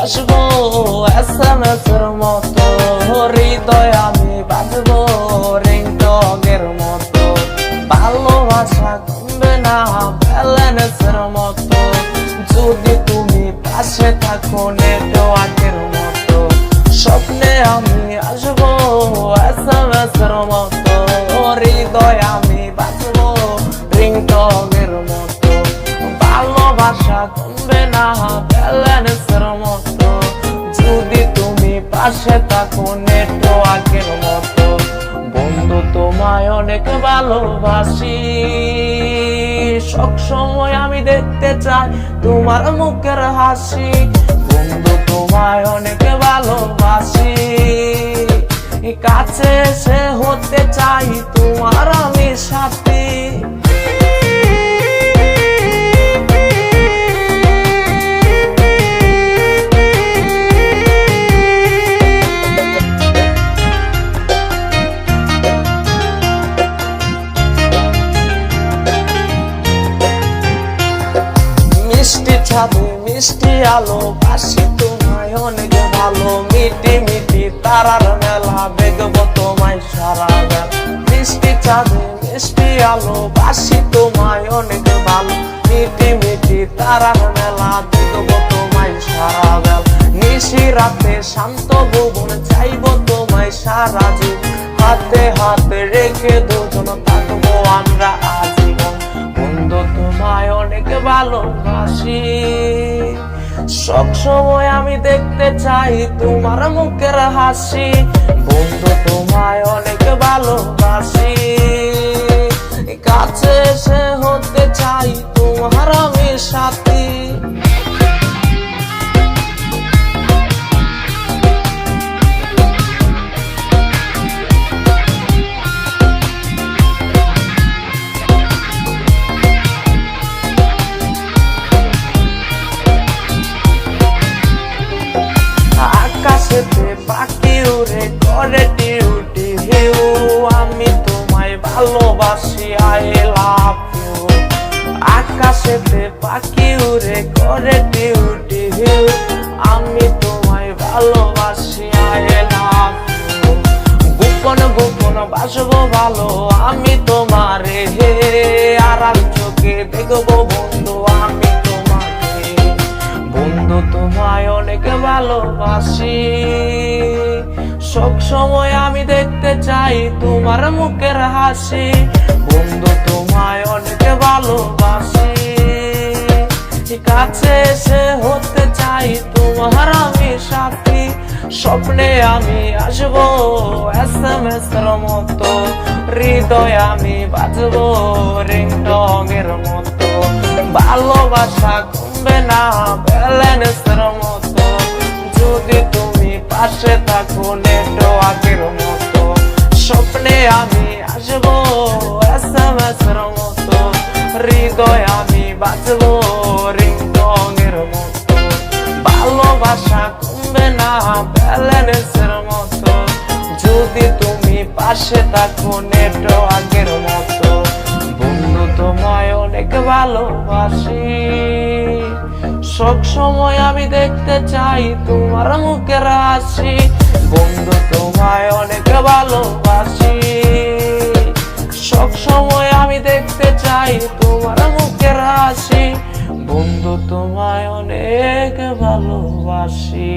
আসবো SMS এর মতো, হৃদয় আমি বাজবো রিংটনের মতো। ভালোবাসা কমবে না ব্যালেন্সের মতো, যদি তুমি পাশে থাকো নেটওয়ার্কের মতো। স্বপ্নে আমি আসবো SMS এর মতো, হৃদয় আমি বাজবো রিংটনের মতো। ভালোবাসা কমবে না ব্যালেন্সের মতো, যদি তুমি পাশে থাকো নেটওয়ার্কের মতো। বন্ধু তোমায় অনেক ভালোবাসি, সব সময় আমি দেখতে চাই তোমার মুখের হাসি। বন্ধু তোমায় অনেক ভালোবাসি, কাছে এসে হতে চাই তোমার আমি সাথী। মিষ্টি ছাদে মিষ্টি আলো, বাসি তোমায় অনেক ভালো। মিটি মিটি তারার মেলা, দেখবো তোমায় সারা বেলা। মিষ্টি ছাদে মিষ্টি আলো, বাসি তোমায় অনেক ভালো। মিটি মিটি তারার মেলা, দেখবো তোমায় সারা বেলা। নিশি রাতে শান্ত ভুবন, চাইবো তোমায় সারা জীবন। হাতে হাতে রেখে দুজন থাকবো আমরা আজীবন। বন্ধু তোমায় অনেক ভালোবাসি, সব সময় আমি দেখতে চাই তোমার মুখের হাসি। বন্ধু তোমায় অনেক ভালোবাসি, কাছে এসে হতে চাই তোমার আমি সাথী। আকাশেতে পাখি উড়ে করে ডিউটি হিউ, আমি তোমায় ভালোবাসি আই লাভ ইউ। আকাশেতে পাখি উড়ে করে ডিউটি হিউ, আমি তোমায় ভালোবাসি আই লাভ ইউ। গোপন গোপন বাসবো ভালো আমি তোমারে, হে আড়াল চোখে দেখবো বন্ধু আমি তোমাকে। বন্ধু তোমায় অনেক ভালোবাসি, সব সময় আমি দেখতে চাই তোমার মুখের হাসি। বন্ধু তোমায় অনেক ভালোবাসি, কাছে এসে হতে চাই তোমার আমি সাথী। স্বপ্নে আমি আসবো SMS এর মতো, হৃদয় আমি বাজবো রিংটনের মতো। ভালোবাসা কমবে না ব্যালেন্সের মতো, যদি তুমি পাশে থাকো নেটওয়ার্কের মতো। স্বপ্নে আমি আসবো SMS এর মতো, হৃদয় আমি বাজবো রিংটনের মতো। ভালোবাসা কমবে না ব্যালেন্সের মতো, যদি তুমি পাশে থাকো নেটওয়ার্কের মতো। বন্ধু তোমায় অনেক ভালোবাসি, সব সময় আমি দেখতে চাই তোমার মুখের হাসি। বন্ধু তোমায় অনেক ভালোবাসি, সব সময় আমি দেখতে চাই তোমার মুখের হাসি। বন্ধু তোমায় অনেক ভালোবাসি।